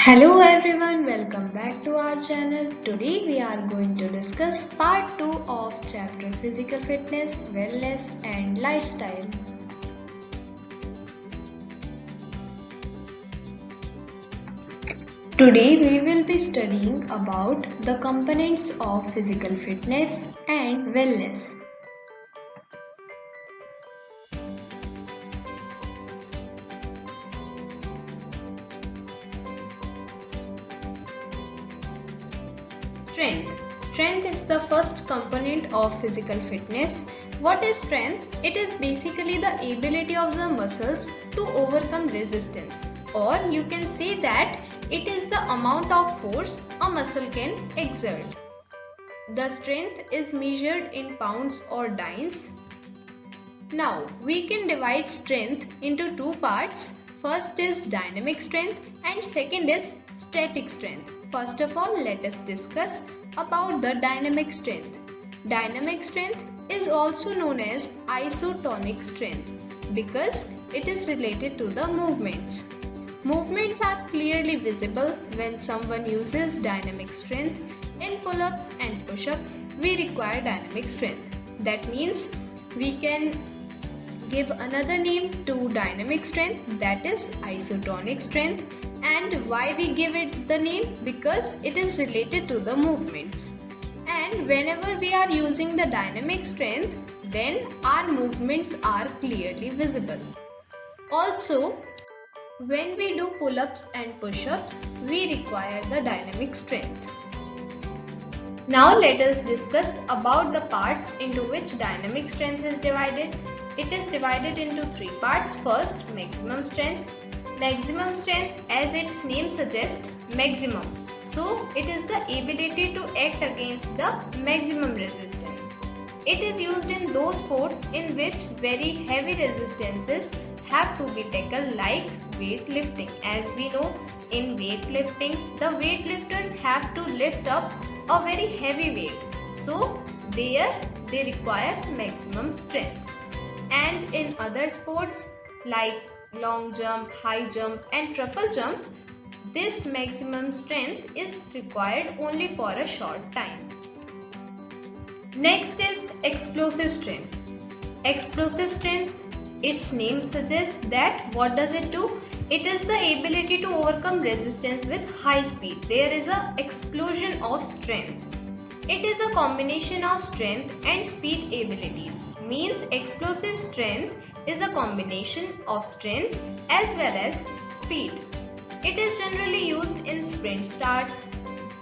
Hello everyone, welcome back to our channel. Today we are going to discuss part 2 of chapter Physical Fitness, Wellness and Lifestyle. Today we will be studying about the components of physical fitness and wellness. Strength. Strength is the first component of physical fitness. What is strength? It is basically the ability of the muscles to overcome resistance, or you can say that it is the amount of force a muscle can exert. The strength is measured in pounds or dynes. Now we can divide strength into two parts. First is dynamic strength and second is static strength. First of all, let us discuss about the dynamic strength. Dynamic strength is also known as isotonic strength because it is related to the movements. Movements are clearly visible when someone uses dynamic strength. In pull-ups and push-ups, we require dynamic strength. That means we can give another name to dynamic strength, that is isotonic strength. And why we give it the name? Because it is related to the movements. And whenever we are using the dynamic strength, then our movements are clearly visible. Also, when we do pull-ups and push-ups, we require the dynamic strength. Now let us discuss about the parts into which dynamic strength is divided. It is divided into three parts. First, maximum strength. Maximum strength, as its name suggests, maximum. So, it is the ability to act against the maximum resistance. It is used in those sports in which very heavy resistances have to be tackled, like weightlifting. As we know, in weightlifting, the weightlifters have to lift up a very heavy weight. So, there they require maximum strength. And in other sports like long jump, high jump and triple jump, this maximum strength is required only for a short time. Next is explosive strength. Explosive strength, its name suggests that what does it do? It is the ability to overcome resistance with high speed. There is an explosion of strength. It is a combination of strength and speed abilities. Means explosive strength is a combination of strength as well as speed. It is generally used in sprint starts,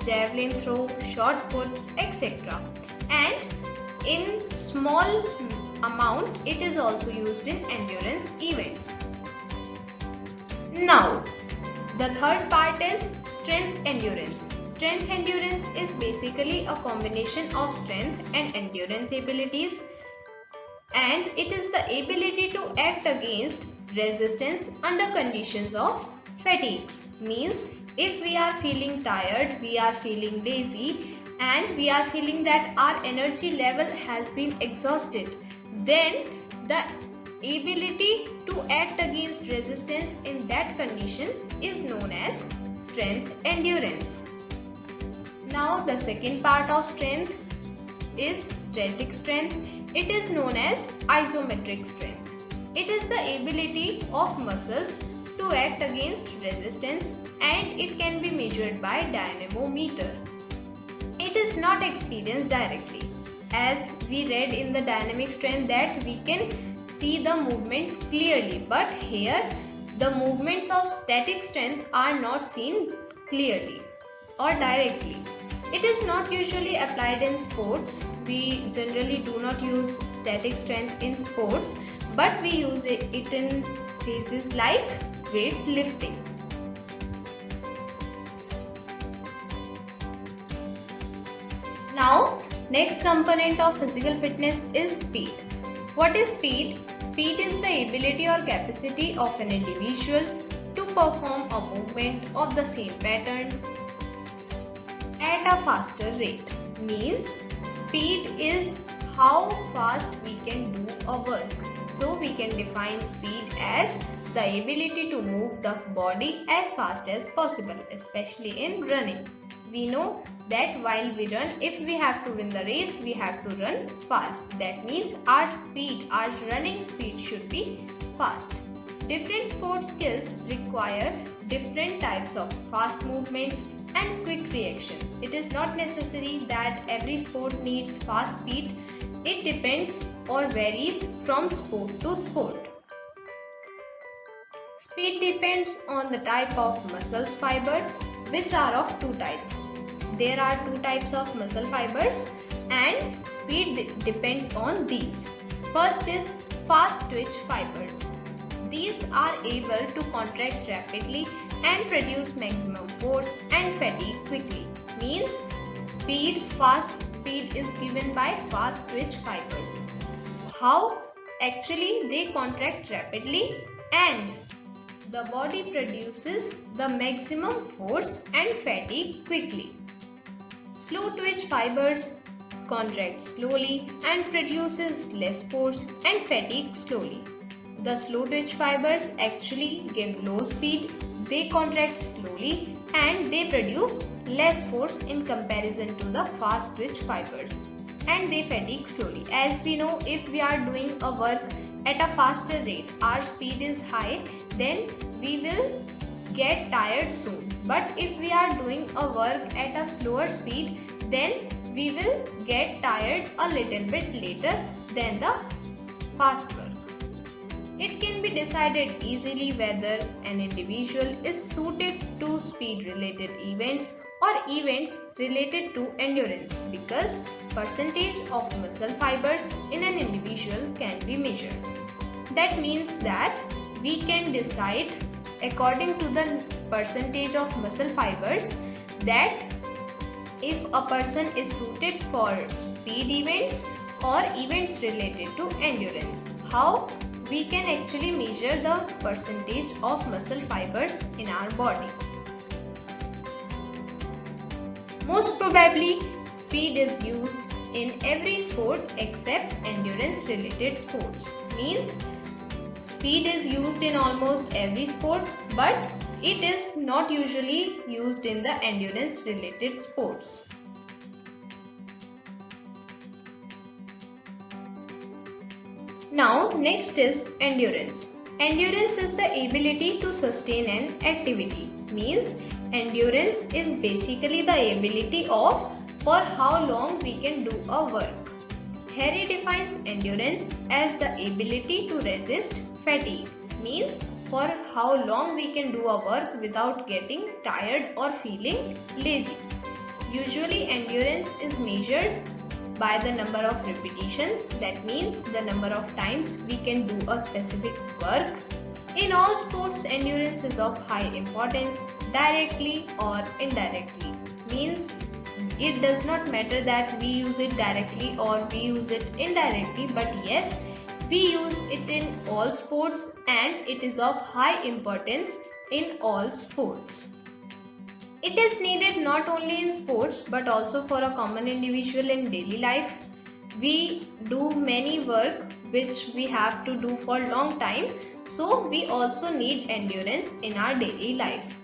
javelin throw, shot put, etc. And in small amount, it is also used in endurance events. Now, the third part is strength endurance. Strength endurance is basically a combination of strength and endurance abilities, and it is the ability to act against resistance under conditions of fatigues. Means if we are feeling tired, we are feeling lazy and we are feeling that our energy level has been exhausted, then the ability to act against resistance in that condition is known as strength endurance. Now the second part of strength is static strength. It is known as isometric strength. It is the ability of muscles to act against resistance and it can be measured by dynamometer. It is not experienced directly. As we read in the dynamic strength that we can see the movements clearly, but here the movements of static strength are not seen clearly or directly. It is not usually applied in sports. We generally do not use static strength in sports, but we use it in phases like weightlifting. Now, next component of physical fitness is speed. What is speed? Speed is the ability or capacity of an individual to perform a movement of the same pattern at a faster rate. Means speed is how fast we can do a work. So we can define speed as the ability to move the body as fast as possible, especially in running. We know that while we run, if we have to win the race, we have to run fast. That means our running speed should be fast. Different sports skills require different types of fast movements and quick reaction. It is not necessary that every sport needs fast speed. It depends or varies from sport to sport. Speed depends on the type of muscles fiber, which are of two types. There are two types of muscle fibers and speed depends on these. First is fast twitch fibers. These are able to contract rapidly and produce maximum force and fatigue quickly. Means fast speed is given by fast twitch fibers. How? Actually, they contract rapidly and the body produces the maximum force and fatigue quickly. Slow twitch fibers contract slowly and produces less force and fatigue slowly. The slow twitch fibers actually give low speed, they contract slowly and they produce less force in comparison to the fast twitch fibers, and they fatigue slowly. As we know, if we are doing a work at a faster rate, our speed is high, then we will get tired soon. But if we are doing a work at a slower speed, then we will get tired a little bit later than the fast work. It can be decided easily whether an individual is suited to speed related events or events related to endurance, because percentage of muscle fibers in an individual can be measured. That means that we can decide according to the percentage of muscle fibers that if a person is suited for speed events or events related to endurance. How? We can actually measure the percentage of muscle fibers in our body. Most probably, speed is used in every sport except endurance related sports. Means speed is used in almost every sport, but it is not usually used in the endurance related sports. Now next is endurance. Endurance is the ability to sustain an activity. Means endurance is basically the ability of for how long we can do a work. Harry defines endurance as the ability to resist fatigue. Means for how long we can do a work without getting tired or feeling lazy. Usually endurance is measured by the number of repetitions, that means the number of times we can do a specific work. In all sports, endurance is of high importance, directly or indirectly. Means it does not matter that we use it directly or we use it indirectly, but yes, we use it in all sports and it is of high importance in all sports. It is needed not only in sports but also for a common individual in daily life. We do many work which we have to do for long time, so we also need endurance in our daily life.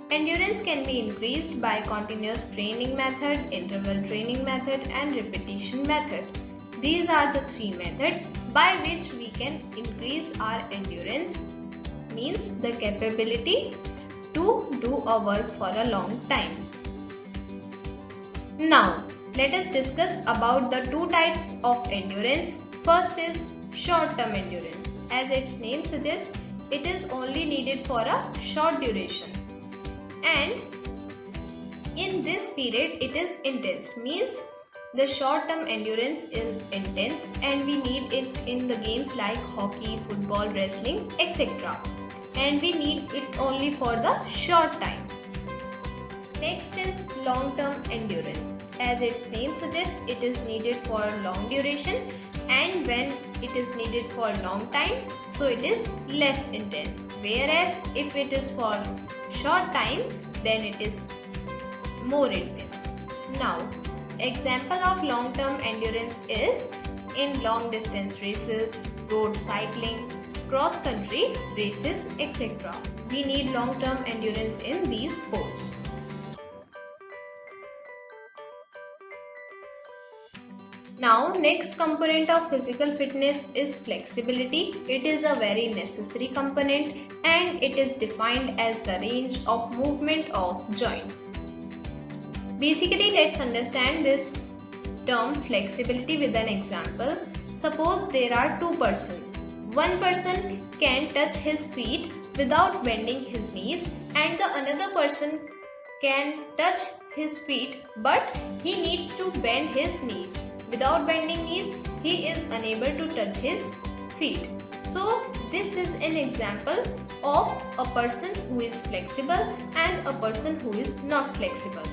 Endurance can be increased by continuous training method, interval training method and repetition method. These are the three methods by which we can increase our endurance, means the capability to do a work for a long time. Now, let us discuss about the two types of endurance. First is short-term endurance. As its name suggests, it is only needed for a short duration. And in this period, it is intense. Means the short-term endurance is intense and we need it in the games like hockey, football, wrestling, etc. And we need it only for the short time. Next is long-term endurance. As its name suggests, it is needed for long duration, and when it is needed for long time, so it is less intense. Whereas if it is for short time, then it is more intense. Now, example of long-term endurance is in long distance races, road cycling, cross country races, etc. We need long term endurance in these sports. Now, next component of physical fitness is flexibility. It is a very necessary component and it is defined as the range of movement of joints. Basically, let's understand this term flexibility with an example. Suppose there are two persons. One person can touch his feet without bending his knees and the another person can touch his feet but he needs to bend his knees. Without bending knees, he is unable to touch his feet. So, this is an example of a person who is flexible and a person who is not flexible.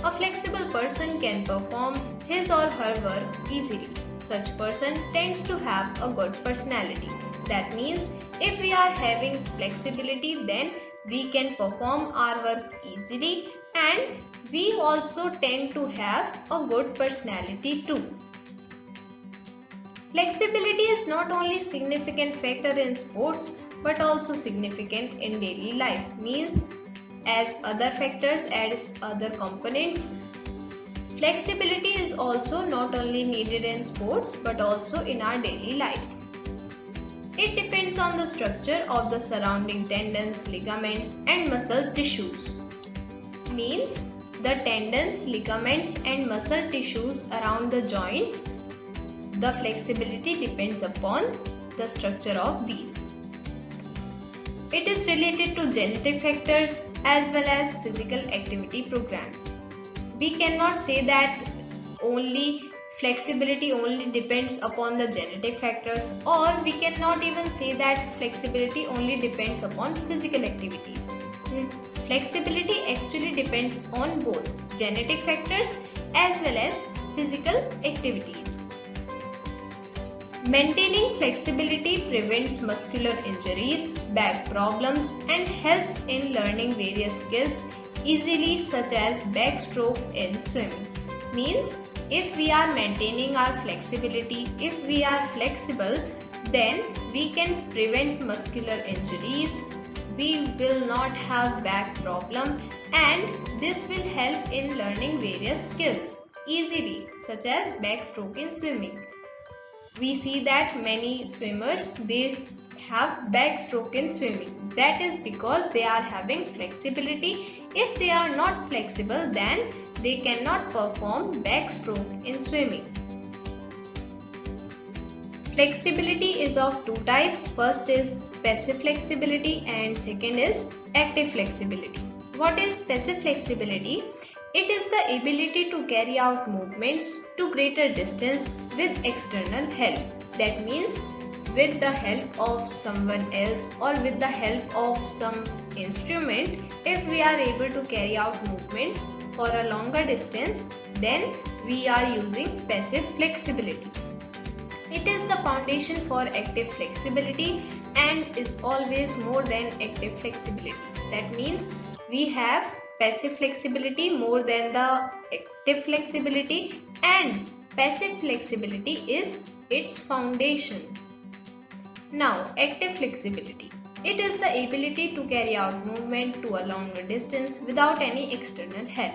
A flexible person can perform his or her work easily. Such person tends to have a good personality. That means if we are having flexibility, then we can perform our work easily and we also tend to have a good personality too. Flexibility is not only significant factor in sports but also significant in daily life. Means as other factors as other components, flexibility is also not only needed in sports but also in our daily life. It depends on the structure of the surrounding tendons, ligaments and muscle tissues. Means the tendons, ligaments and muscle tissues around the joints, the flexibility depends upon the structure of these. It is related to genetic factors as well as physical activity programs. We cannot say that flexibility only depends upon the genetic factors, or we cannot even say that flexibility only depends upon physical activities. This flexibility actually depends on both genetic factors as well as physical activities. Maintaining flexibility prevents muscular injuries, back problems and helps in learning various skills easily such as backstroke in swimming. Means if we are maintaining our flexibility, if we are flexible, then we can prevent muscular injuries, we will not have back problem and this will help in learning various skills easily such as backstroke in swimming. We see that many swimmers, they have backstroke in swimming. That is because they are having flexibility. If they are not flexible, then they cannot perform backstroke in swimming. Flexibility is of two types. First is passive flexibility and second is active flexibility. What is passive flexibility? It is the ability to carry out movements to greater distance with external help. That means with the help of someone else or with the help of some instrument, if we are able to carry out movements for a longer distance, then we are using passive flexibility. It is the foundation for active flexibility and is always more than active flexibility. That means we have passive flexibility more than the active flexibility and passive flexibility is its foundation. Now, active flexibility. It is the ability to carry out movement to a longer distance without any external help.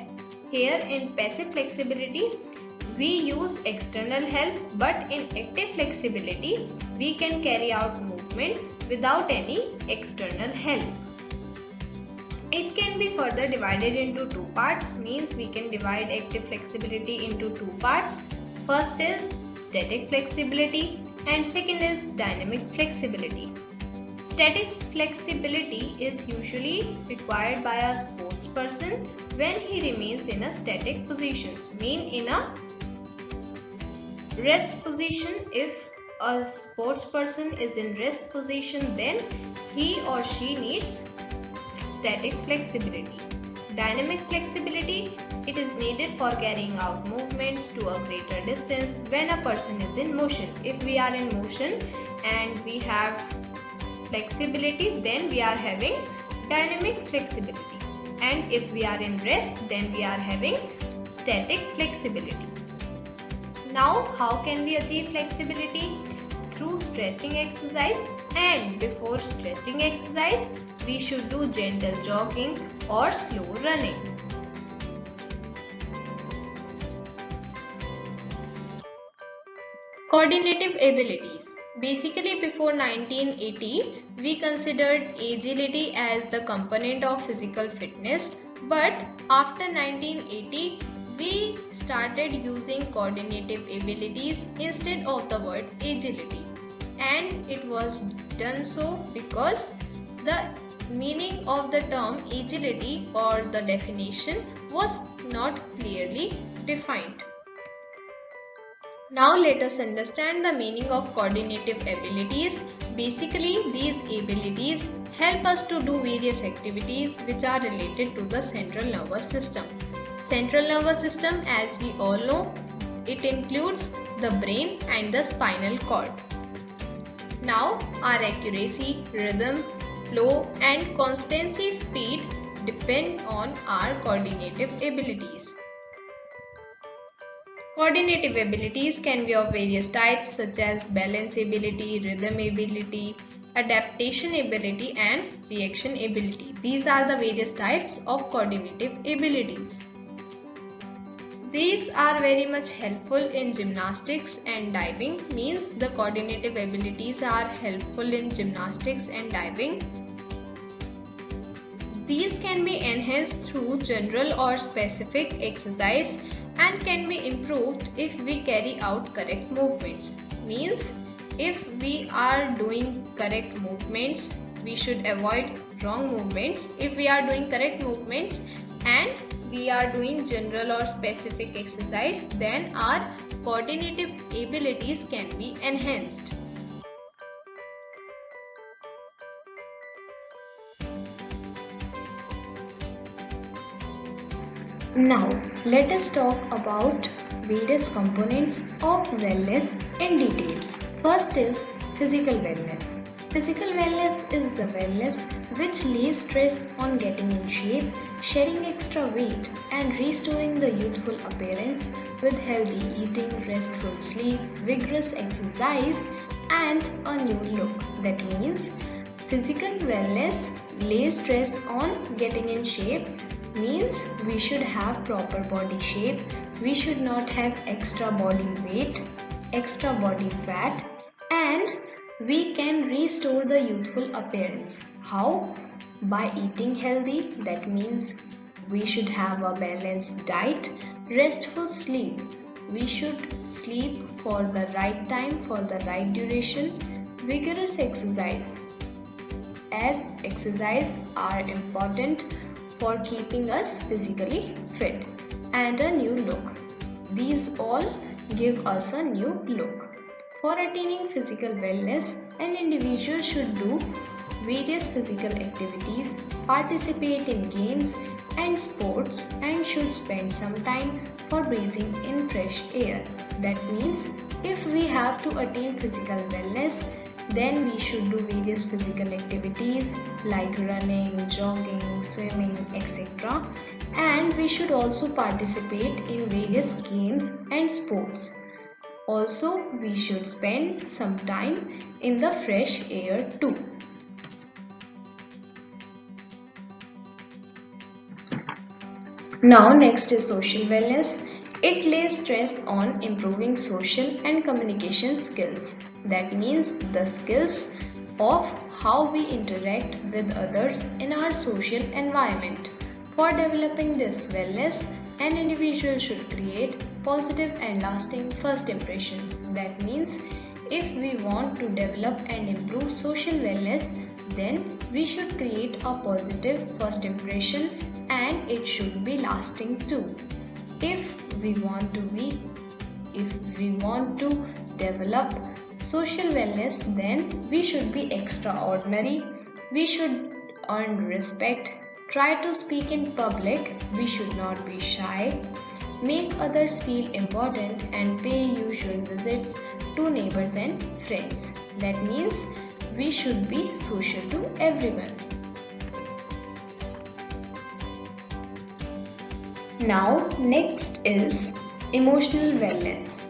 Here in passive flexibility, we use external help, but in active flexibility, we can carry out movements without any external help. It can be further divided into two parts, means we can divide active flexibility into two parts. First is static flexibility and second is dynamic flexibility. Static flexibility is usually required by a sports person when he remains in a static position, mean in a rest position. If a sports person is in rest position, then he or she needs static flexibility. Dynamic flexibility, it is needed for carrying out movements to a greater distance when a person is in motion. If we are in motion and we have flexibility, then we are having dynamic flexibility, and if we are in rest, then we are having static flexibility. Now, how can we achieve flexibility? Through stretching exercise, and before stretching exercise, we should do gentle jogging or slow running. Coordinative abilities. Basically, before 1980, we considered agility as the component of physical fitness, but after 1980, we started using coordinative abilities instead of the word agility. And it was done so because the meaning of the term agility or the definition was not clearly defined. Now let us understand the meaning of coordinative abilities. Basically, these abilities help us to do various activities which are related to the central nervous system. Central nervous system, as we all know, it includes the brain and the spinal cord. Now, our accuracy, rhythm, flow and constancy speed depend on our coordinative abilities. Coordinative abilities can be of various types such as balance ability, rhythm ability, adaptation ability and reaction ability. These are the various types of coordinative abilities. These are very much helpful in gymnastics and diving. Means the coordinative abilities are helpful in gymnastics and diving. These can be enhanced through general or specific exercise and can be improved if we carry out correct movements. Means if we are doing correct movements, we should avoid wrong movements. If we are doing correct movements and we are doing general or specific exercise, then our coordinative abilities can be enhanced. Now, let us talk about various components of wellness in detail. First is physical wellness. Physical wellness is the wellness which lays stress on getting in shape, shedding extra weight, and restoring the youthful appearance with healthy eating, restful sleep, vigorous exercise, and a new look. That means physical wellness lays stress on getting in shape. Means we should have proper body shape, we should not have extra body weight, extra body fat, and we can restore the youthful appearance. How? By eating healthy. That means we should have a balanced diet, restful sleep. We should sleep for the right time, for the right duration, vigorous exercise, as exercise are important for keeping us physically fit, and a new look. These all give us a new look. For attaining physical wellness, an individual should do various physical activities, participate in games and sports, and should spend some time for breathing in fresh air. That means if we have to attain physical wellness, then we should do various physical activities like running, jogging, swimming, etc. And we should also participate in various games and sports. Also, we should spend some time in the fresh air too. Now, next is social wellness. It lays stress on improving social and communication skills. That means the skills of how we interact with others in our social environment. For developing this wellness, an individual should create positive and lasting first impressions. That means if we want to develop and improve social wellness, then we should create a positive first impression and it should be lasting too. If we want to develop social wellness, then we should be extraordinary, we should earn respect, try to speak in public, we should not be shy, make others feel important and pay usual visits to neighbors and friends. That means we should be social to everyone. Now, next is emotional wellness.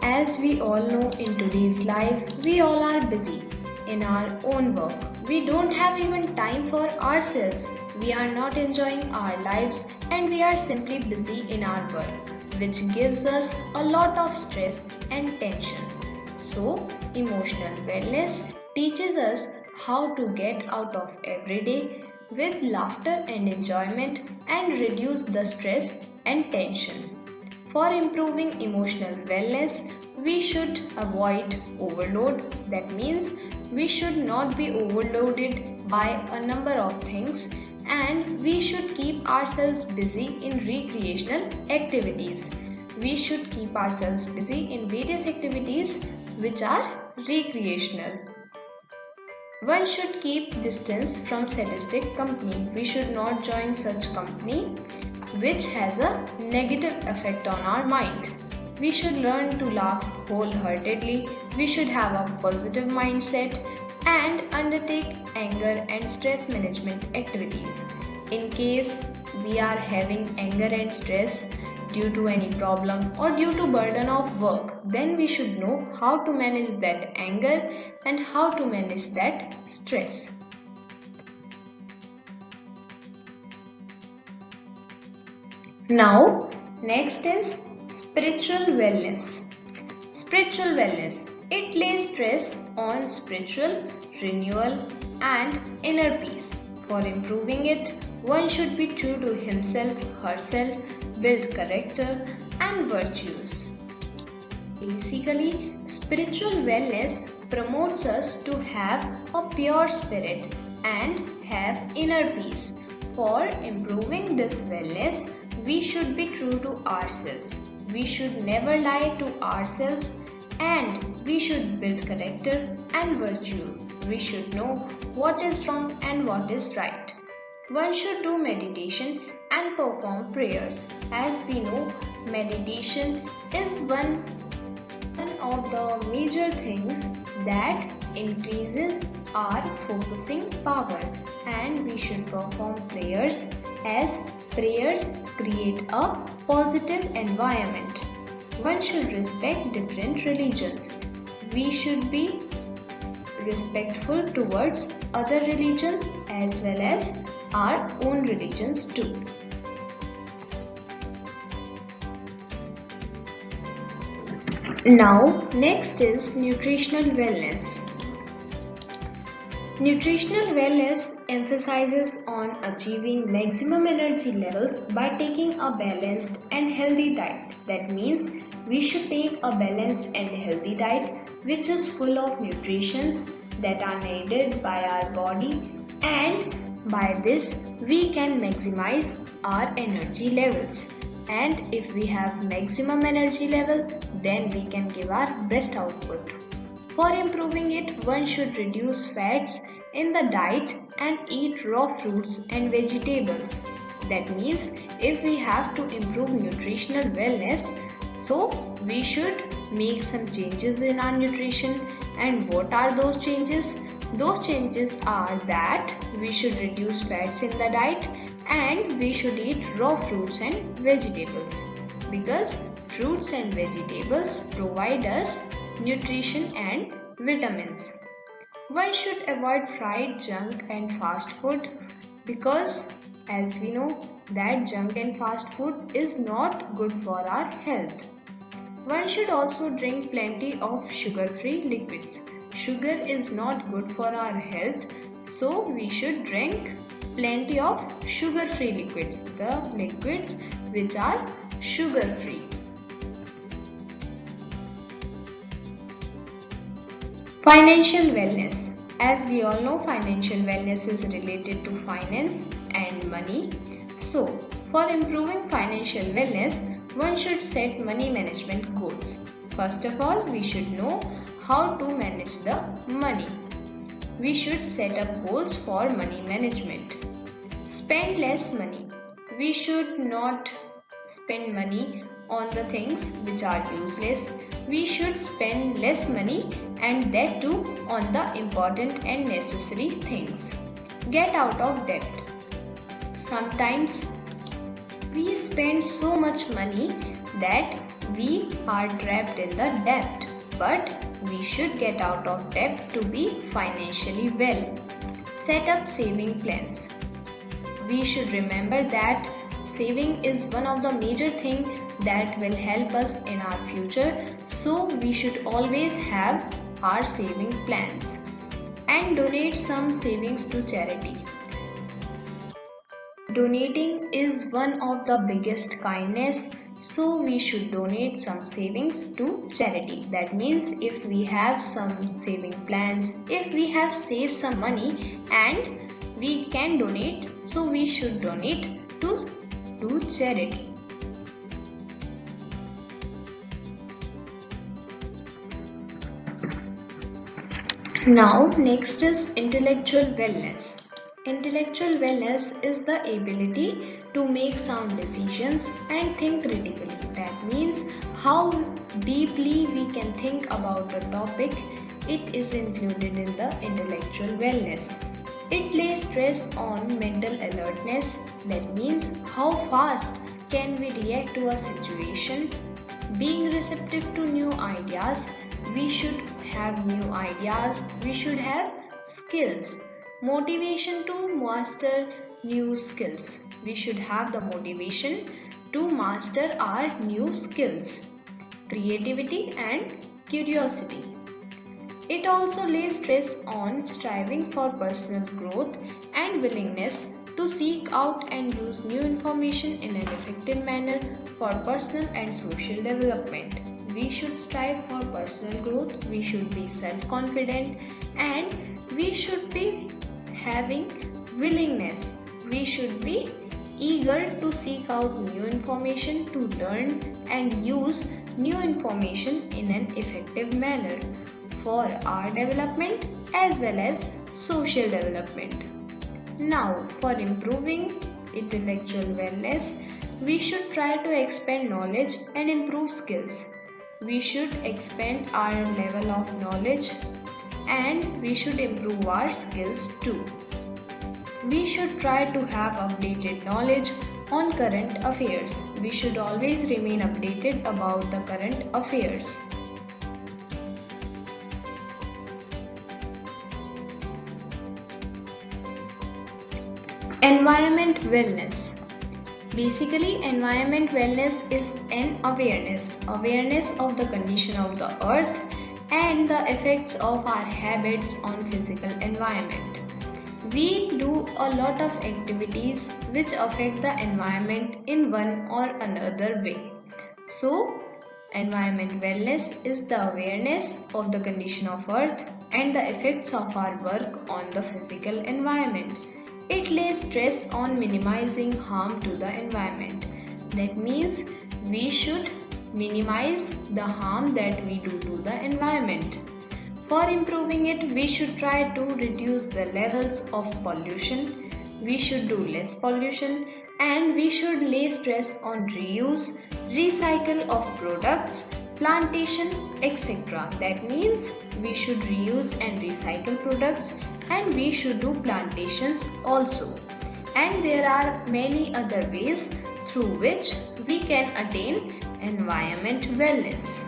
As we all know, in today's life, we all are busy in our own work. We don't have even time for ourselves. We are not enjoying our lives and we are simply busy in our work, which gives us a lot of stress and tension. So, emotional wellness teaches us how to get out of every day with laughter and enjoyment and reduce the stress and tension. For improving emotional wellness, we should avoid overload. That means we should not be overloaded by a number of things and we should keep ourselves busy in recreational activities. We should keep ourselves busy in various activities which are recreational. One should keep distance from sadistic company. We should not join such company which has a negative effect on our mind. We should learn to laugh wholeheartedly. We should have a positive mindset and undertake anger and stress management activities. In case we are having anger and stress due to any problem or due to burden of work, then we should know how to manage that anger and how to manage that stress. Now, next is spiritual wellness. Spiritual wellness. It lays stress on spiritual renewal and inner peace. For improving it, one should be true to himself, herself, build character and virtues. Basically, spiritual wellness promotes us to have a pure spirit and have inner peace. For improving this wellness, we should be true to ourselves. We should never lie to ourselves and we should build character and virtues. We should know what is wrong and what is right. One should do meditation and perform prayers. As we know, meditation is one of the major things that increases our focusing power, and we should perform prayers as prayers create a positive environment. One should respect different religions. We should be respectful towards other religions as well as our own religions too. Now, next is nutritional wellness. Nutritional wellness emphasizes on achieving maximum energy levels by taking a balanced and healthy diet. That means we should take a balanced and healthy diet which is full of nutrients that are needed by our body, and by this we can maximize our energy levels. And if we have maximum energy level, then we can give our best output. For improving it, one should reduce fats in the diet and eat raw fruits and vegetables. That means if we have to improve nutritional wellness, so we should make some changes in our nutrition. And what are those changes? Those changes are that we should reduce fats in the diet and we should eat raw fruits and vegetables, because fruits and vegetables provide us nutrition and vitamins. One should avoid fried junk and fast food, because as we know that junk and fast food is not good for our health. One should also drink plenty of sugar-free liquids. Sugar is not good for our health, so we should drink plenty of sugar-free liquids, the liquids which are sugar-free. Financial wellness. As we all know, financial wellness is related to finance and money. So, for improving financial wellness, one should set money management goals. First of all, we should know how to manage the money. We should set up goals for money management. Spend less money. We should not spend money on the things which are useless. We should spend less money, and that too on the important and necessary things. Get out of debt. Sometimes we spend so much money that We are trapped in the debt, but we should get out of debt to be financially well. Set up saving plans. We should remember that saving is one of the major things that will help us in our future, so we should always have our saving plans. And donate some savings to charity. Donating is one of the biggest kindness, so we should donate some savings to charity. That means if we have some saving plans, if we have saved some money and we can donate, so we should donate to charity. Now, next is intellectual wellness. Intellectual wellness is the ability to make sound decisions and think critically. That means how deeply we can think about a topic. It is included in the intellectual wellness. It lays stress on mental alertness. That means how fast can we react to a situation. Being receptive to new ideas. We should have new ideas. We should have skills. Motivation to master new skills. We should have the motivation to master our new skills. Creativity and curiosity. It also lays stress on striving for personal growth and willingness to seek out and use new information in an effective manner for personal and social development. We should strive for personal growth, we should be self-confident, and we should be having willingness. We should be eager to seek out new information, to learn and use new information in an effective manner for our development as well as social development. Now, for improving intellectual wellness, we should try to expand knowledge and improve skills. We should expand our level of knowledge and we should improve our skills too. We should try to have updated knowledge on current affairs. We should always remain updated about the current affairs. Environment wellness. Basically, environment wellness is an awareness of the condition of the earth and the effects of our habits on physical environment. We do a lot of activities which affect the environment in one or another way. So, environment wellness is the awareness of the condition of earth and the effects of our work on the physical environment. It lays stress on minimizing harm to the environment. That means we should minimize the harm that we do to the environment. For improving it, we should try to reduce the levels of pollution. We should do less pollution and we should lay stress on reuse, recycle of products, plantation, etc. That means we should reuse and recycle products and we should do plantations also. And there are many other ways through which we can attain environment wellness.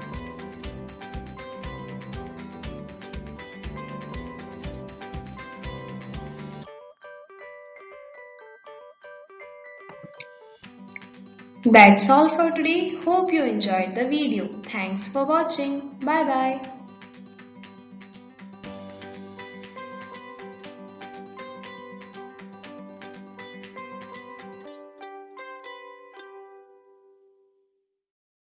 That's all for today. Hope you enjoyed the video. Thanks for watching. Bye bye.